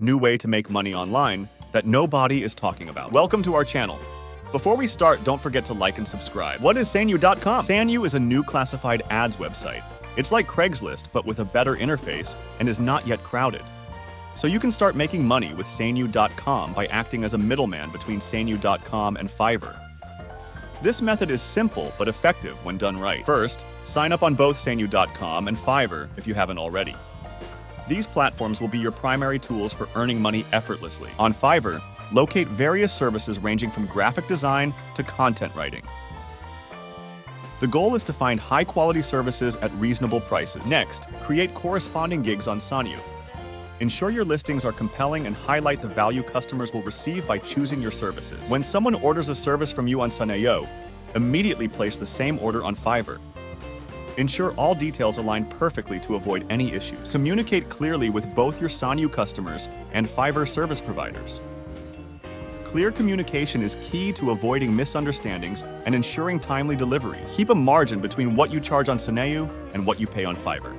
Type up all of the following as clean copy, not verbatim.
new way to make money online that nobody is talking about. Welcome to our channel. Before we start, don't forget to like and subscribe. What is Saneyou.com? Saneyou is a new classified ads website. It's like Craigslist, but with a better interface and is not yet crowded. So you can start making money with Saneyou.com by acting as a middleman between Saneyou.com and Fiverr. This method is simple but effective when done right. First, sign up on both Saneyou.com and Fiverr if you haven't already. These platforms will be your primary tools for earning money effortlessly. On Fiverr, locate various services ranging from graphic design to content writing. The goal is to find high-quality services at reasonable prices. Next, create corresponding gigs on Saneyou. Ensure your listings are compelling and highlight the value customers will receive by choosing your services. When someone orders a service from you on Saneyou, immediately place the same order on Fiverr. Ensure all details align perfectly to avoid any issues. Communicate clearly with both your Saneyou customers and Fiverr service providers. Clear communication is key to avoiding misunderstandings and ensuring timely deliveries. Keep a margin between what you charge on Saneyou and what you pay on Fiverr.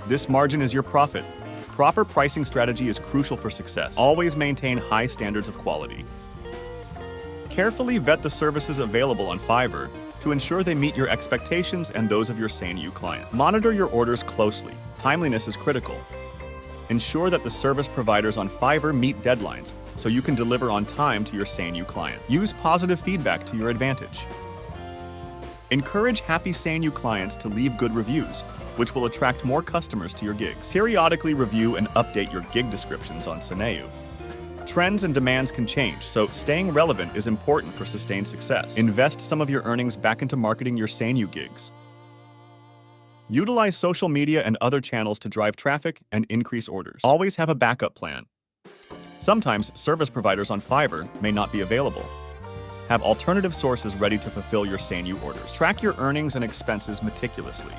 This margin is your profit. Proper pricing strategy is crucial for success. Always maintain high standards of quality. Carefully vet the services available on Fiverr to ensure they meet your expectations and those of your Saneyou clients. Monitor your orders closely. Timeliness is critical. Ensure that the service providers on Fiverr meet deadlines so you can deliver on time to your Saneyou clients. Use positive feedback to your advantage. Encourage happy Saneyou clients to leave good reviews, which will attract more customers to your gigs. Periodically review and update your gig descriptions on Saneyou. Trends and demands can change, so staying relevant is important for sustained success. Invest some of your earnings back into marketing your Saneyou gigs. Utilize social media and other channels to drive traffic and increase orders. Always have a backup plan. Sometimes service providers on Fiverr may not be available. Have alternative sources ready to fulfill your Saneyou orders. Track your earnings and expenses meticulously.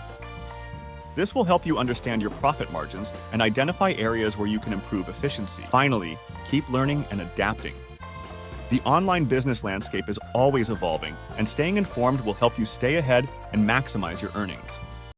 This will help you understand your profit margins and identify areas where you can improve efficiency. Finally, keep learning and adapting. The online business landscape is always evolving, and staying informed will help you stay ahead and maximize your earnings.